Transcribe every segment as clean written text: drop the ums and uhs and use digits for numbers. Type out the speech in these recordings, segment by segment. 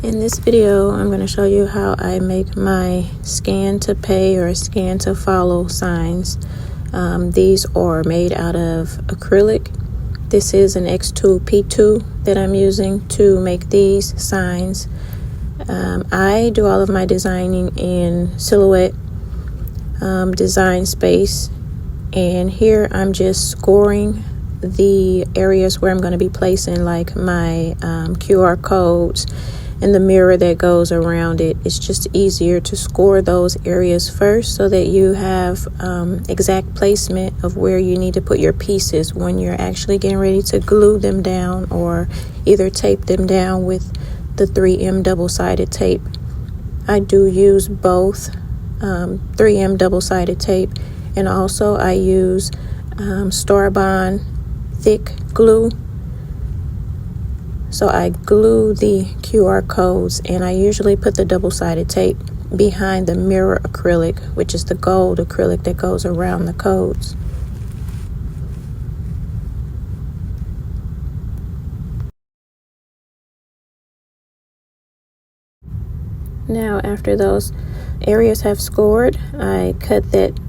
In this video, I'm going to show you how I make my scan to pay or scan to follow signs. These are made out of acrylic. This is an X2 P2 that I'm using to make these signs. I do all of my designing in Silhouette Design Space, and here I'm just scoring the areas where I'm going to be placing like my QR codes and the mirror that goes around it. It's just easier to score those areas first so that you have exact placement of where you need to put your pieces when you're actually getting ready to glue them down or either tape them down with the 3M double-sided tape. I do use both 3M double-sided tape, and also I use store-bond thick glue. So I glue the QR codes, and I usually put the double-sided tape behind the mirror acrylic, which is the gold acrylic that goes around the codes. Now, after those areas have scored, I cut that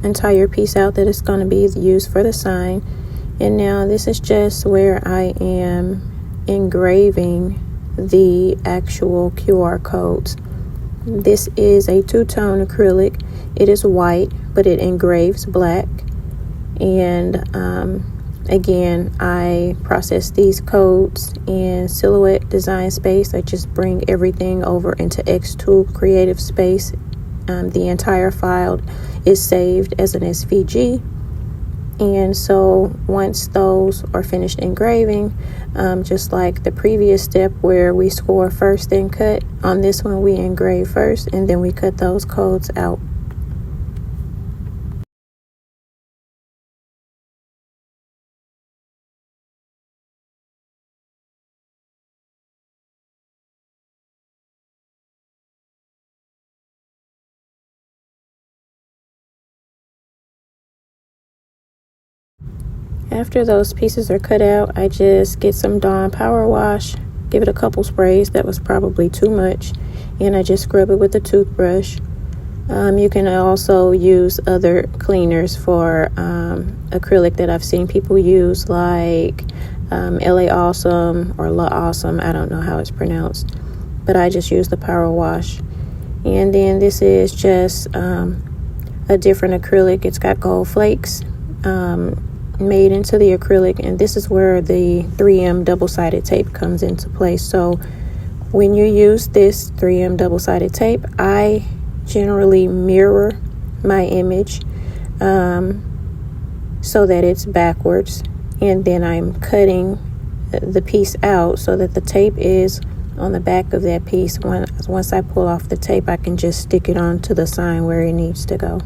entire piece out that is going to be used for the sign. And now this is just where I am engraving the actual QR codes. This is a two-tone acrylic. It is white, but it engraves black. And again, I process these codes in Silhouette Design Space. I just bring everything over into X2 Creative Space. The entire file is saved as an SVG. And so once those are finished engraving, just like the previous step where we score first then cut, on this one we engrave first and then we cut those codes out. After those pieces are cut out, I just get some Dawn Power Wash, give it a couple sprays. That was probably too much, and I just scrub it with a toothbrush. You can also use other cleaners for acrylic that I've seen people use, like LA Awesome or La Awesome. I don't know how it's pronounced, but I just use the Power Wash. And then this is just a different acrylic. It's got gold flakes made into the acrylic, and this is where the 3M double-sided tape comes into place. So when you use this 3M double-sided tape, I generally mirror my image so that it's backwards, and then I'm cutting the piece out so that the tape is on the back of that piece. Once I pull off the tape, I can just stick it onto the sign where it needs to go.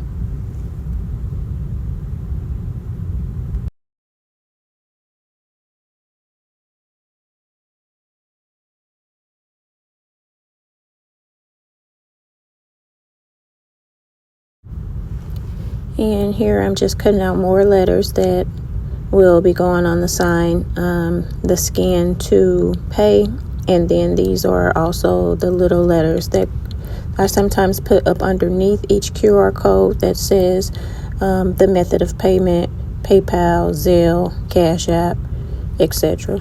And here I'm just cutting out more letters that will be going on the sign, the scan to pay, and then these are also the little letters that I sometimes put up underneath each QR code that says the method of payment, PayPal, Zelle, Cash App, etc.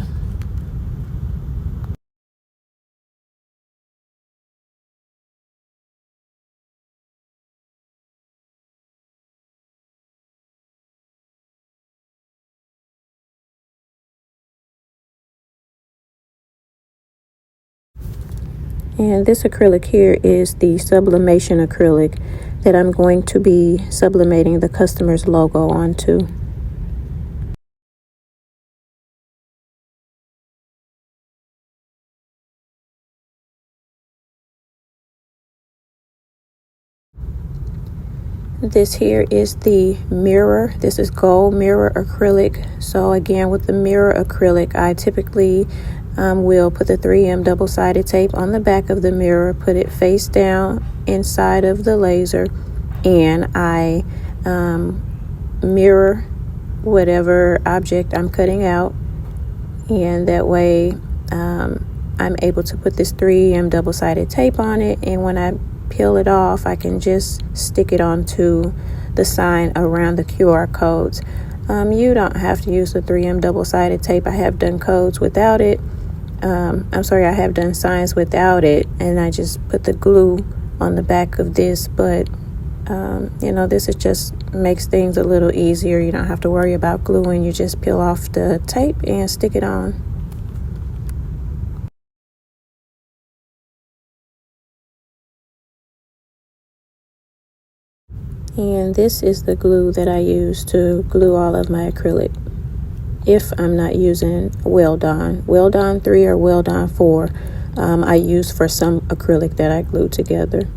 And this acrylic here is the sublimation acrylic that I'm going to be sublimating the customer's logo onto. This here is the mirror. This is gold mirror acrylic. So again, with the mirror acrylic, I typically will put the 3M double-sided tape on the back of the mirror, put it face down inside of the laser, and I mirror whatever object I'm cutting out, and that way I'm able to put this 3M double-sided tape on it, and when I peel it off, I can just stick it onto the sign around the QR codes. You don't have to use the 3M double-sided tape. I have done codes without it. I have done signs without it, and I just put the glue on the back of this, but this is just makes things a little easier. You don't have to worry about gluing. You just peel off the tape and stick it on. And this is the glue that I use to glue all of my acrylic. If I'm not using Weldon 3 or Weldon 4, I use for some acrylic that I glue together.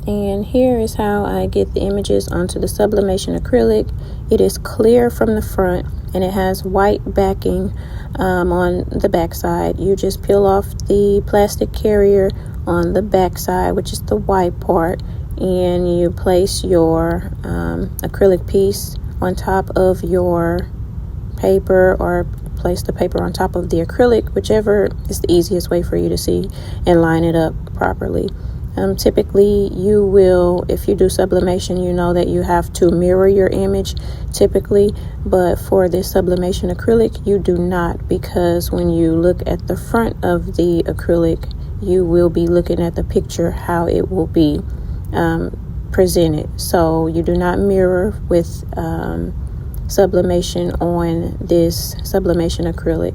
And here is how I get the images onto the sublimation acrylic. It is clear from the front and it has white backing on the back side. You just peel off the plastic carrier on the back side, which is the white part, and you place your acrylic piece on top of your paper, or place the paper on top of the acrylic, whichever is the easiest way for you to see, and line it up properly. Typically, you will, if you do sublimation, you know that you have to mirror your image typically, but for this sublimation acrylic, you do not, because when you look at the front of the acrylic, you will be looking at the picture how it will be presented. So you do not mirror with sublimation on this sublimation acrylic.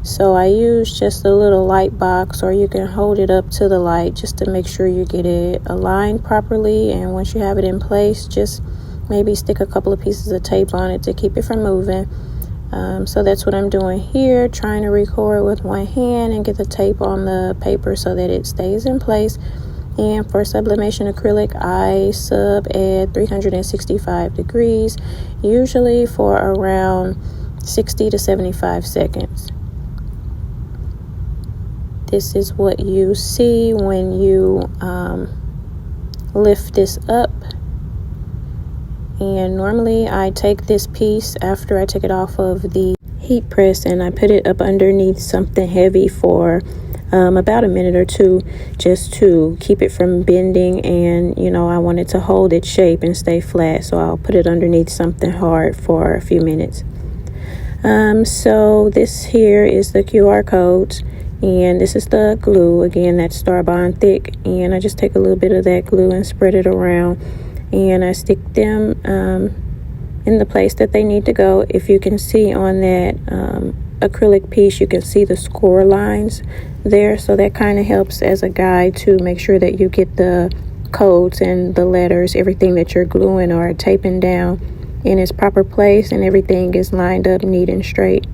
So I use just a little light box, or you can hold it up to the light just to make sure you get it aligned properly. And once you have it in place, just maybe stick a couple of pieces of tape on it to keep it from moving. So that's what I'm doing here, trying to record with one hand and get the tape on the paper so that it stays in place. And for sublimation acrylic, I sub at 365 degrees, usually for around 60 to 75 seconds. This is what you see when you lift this up. And normally I take this piece after I take it off of the heat press and I put it up underneath something heavy for about a minute or two, just to keep it from bending. And I want it to hold its shape and stay flat, so I'll put it underneath something hard for a few minutes. So this here is the QR codes, and this is the glue, again, that's Star Bond thick, and I just take a little bit of that glue and spread it around, and I stick them in the place that they need to go. If you can see on that acrylic piece, you can see the score lines there, so that kind of helps as a guide to make sure that you get the codes and the letters, everything that you're gluing or taping down, in its proper place, and everything is lined up neat and straight.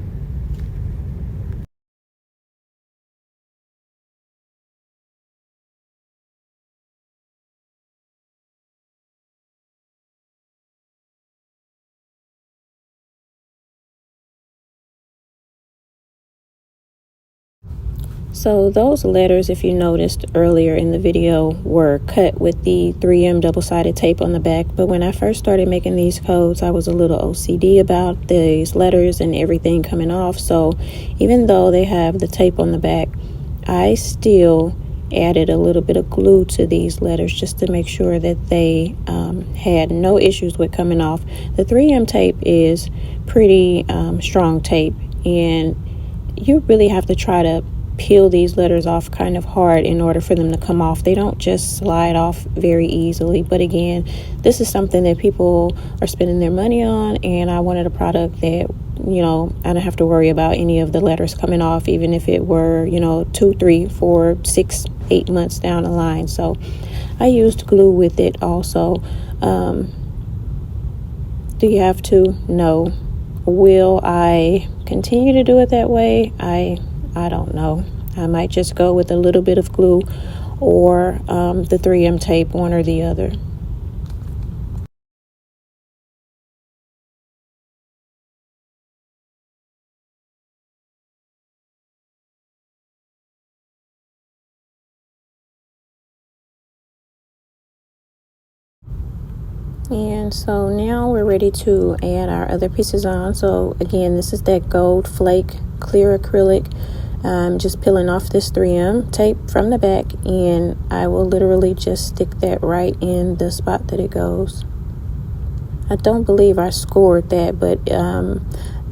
So those letters, if you noticed earlier in the video, were cut with the 3M double-sided tape on the back. But when I first started making these codes, I was a little OCD about these letters and everything coming off. So even though they have the tape on the back, I still added a little bit of glue to these letters just to make sure that they had no issues with coming off. The 3M tape is pretty strong tape, and you really have to try to peel these letters off kind of hard in order for them to come off. They don't just slide off very easily. But again, this is something that people are spending their money on, and I wanted a product that I don't have to worry about any of the letters coming off, even if it were 2, 3, 4, 6, 8 months down the line. So I used glue with it also. Do you have to? No. Will I continue to do it that way? I don't know. I might just go with a little bit of glue or the 3M tape, one or the other. And so now we're ready to add our other pieces on. So again, this is that gold flake clear acrylic. I'm just peeling off this 3M tape from the back, and I will literally just stick that right in the spot that it goes. I don't believe I scored that, but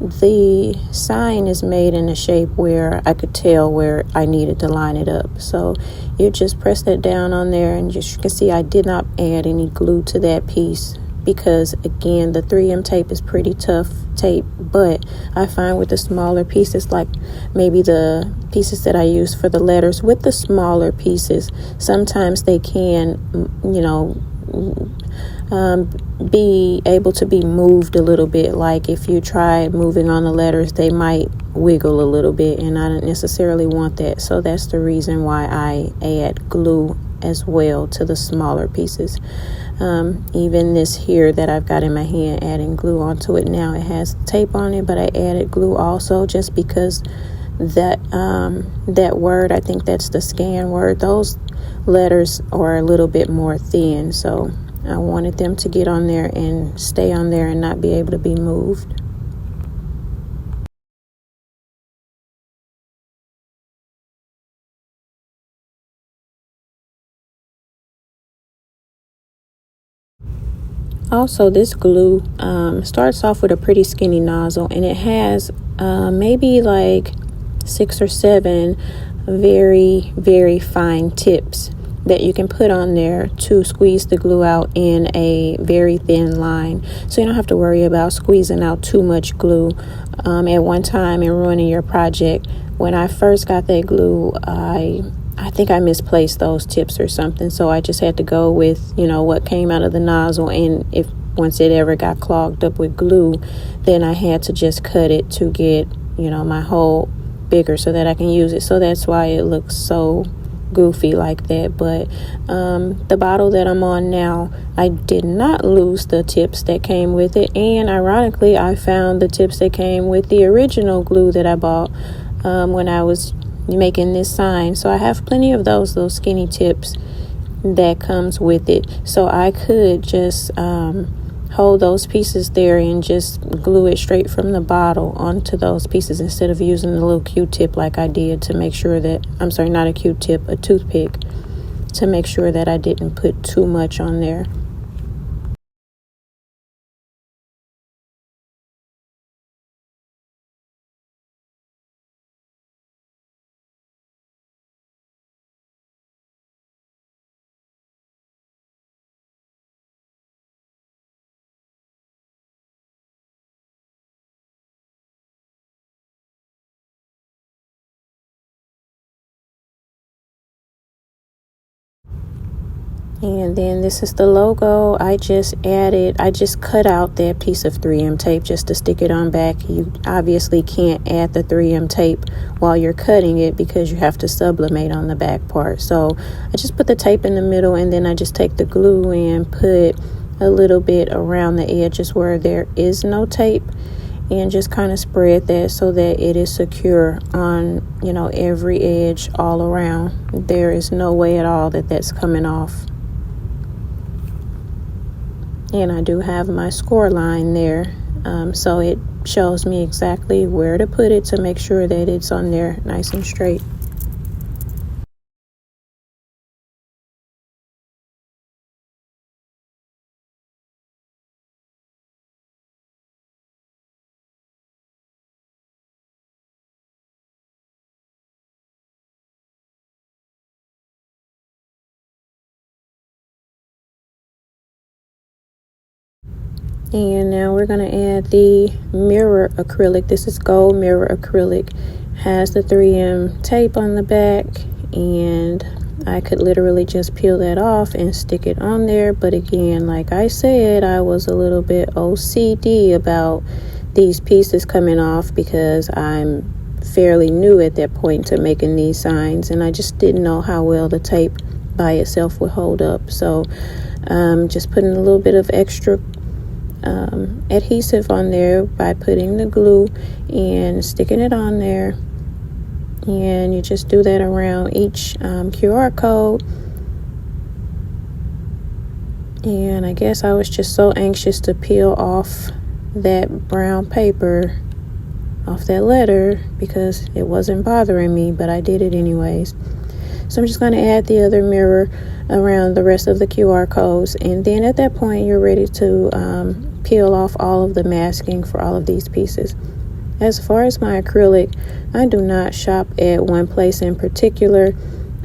the sign is made in a shape where I could tell where I needed to line it up. So you just press that down on there, and just you can see I did not add any glue to that piece because, again, the 3M tape is pretty tough tape. But I find with the smaller pieces, like maybe the pieces that I use for the letters, with the smaller pieces, sometimes they can, be able to be moved a little bit. Like if you try moving on the letters, they might wiggle a little bit, and I don't necessarily want that. So that's the reason why I add glue as well to the smaller pieces. Even this here that I've got in my hand, adding glue onto it now, it has tape on it, but I added glue also just because that word, I think that's the scan word, those letters are a little bit more thin, so I wanted them to get on there and stay on there and not be able to be moved. Also, this glue starts off with a pretty skinny nozzle, and it has maybe like 6 or 7 very, very fine tips that you can put on there to squeeze the glue out in a very thin line, so you don't have to worry about squeezing out too much glue at one time and ruining your project. When I first got that glue, I think I misplaced those tips or something, so I just had to go with what came out of the nozzle, and if once it ever got clogged up with glue, then I had to just cut it to get my hole bigger so that I can use it. So that's why it looks so goofy like that. But the bottle that I'm on now, I did not lose the tips that came with it, and ironically I found the tips that came with the original glue that I bought when I was making this sign. So I have plenty of those little skinny tips that comes with it, so I could just hold those pieces there and just glue it straight from the bottle onto those pieces instead of using the little Q-tip like I did to make sure that, I'm sorry, not a Q-tip, a toothpick, to make sure that I didn't put too much on there. And then this is the logo. I just cut out that piece of 3M tape just to stick it on back. You obviously can't add the 3M tape while you're cutting it because you have to sublimate on the back part. So I just put the tape in the middle, and then I just take the glue and put a little bit around the edges where there is no tape, and just kind of spread that so that it is secure on every edge all around. There is no way at all that that's coming off. And I do have my score line there, so it shows me exactly where to put it to make sure that it's on there nice and straight. And now we're going to add the mirror acrylic. This is gold mirror acrylic. Has the 3M tape on the back, and I could literally just peel that off and stick it on there. But again, like I said, I was a little bit OCD about these pieces coming off because I'm fairly new at that point to making these signs, and I just didn't know how well the tape by itself would hold up. So just putting a little bit of extra adhesive on there by putting the glue and sticking it on there, and you just do that around each QR code, And I guess I was just so anxious to peel off that brown paper off that letter because it wasn't bothering me, but I did it anyways. So I'm just going to add the other mirror around the rest of the QR codes, and then at that point you're ready to peel off all of the masking for all of these pieces. As far as my acrylic, I do not shop at one place in particular.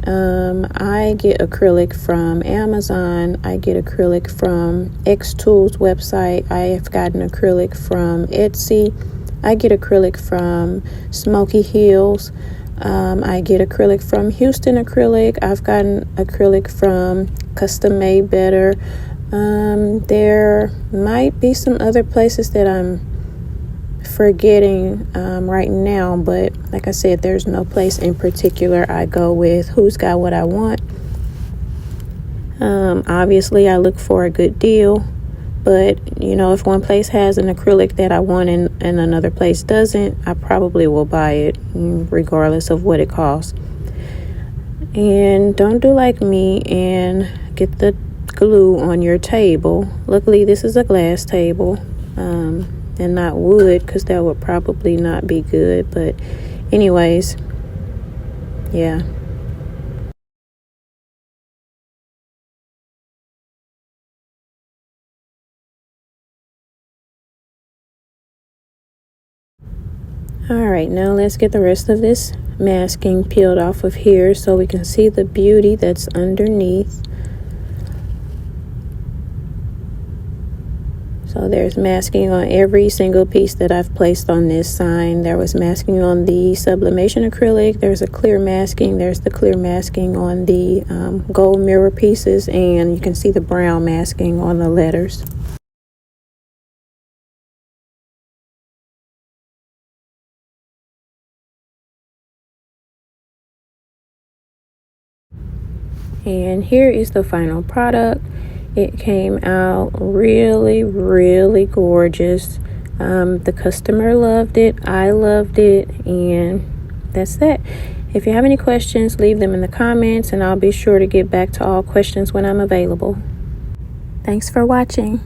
I get acrylic from Amazon. I get acrylic from Xtools website. I have gotten acrylic from Etsy. I get acrylic from Smoky Hills. I get acrylic from Houston Acrylic. I've gotten acrylic from Custom Made Better. There might be some other places that I'm forgetting right now, but like I said, there's no place in particular I go with. Who's got what I want? Obviously, I look for a good deal, but you know, if one place has an acrylic that I want and another place doesn't, I probably will buy it regardless of what it costs. And don't do like me and get the glue on your table. Luckily, this is a glass table and not wood, because that would probably not be good. But anyways, yeah. All right, now let's get the rest of this masking peeled off of here so we can see the beauty that's underneath. So there's masking on every single piece that I've placed on this sign. There was masking on the sublimation acrylic. There's a clear masking. There's the clear masking on the gold mirror pieces, and you can see the brown masking on the letters. And here is the final product. It came out really, really gorgeous. The customer loved it. I loved it. And that's that. If you have any questions, leave them in the comments, and I'll be sure to get back to all questions when I'm available. Thanks for watching.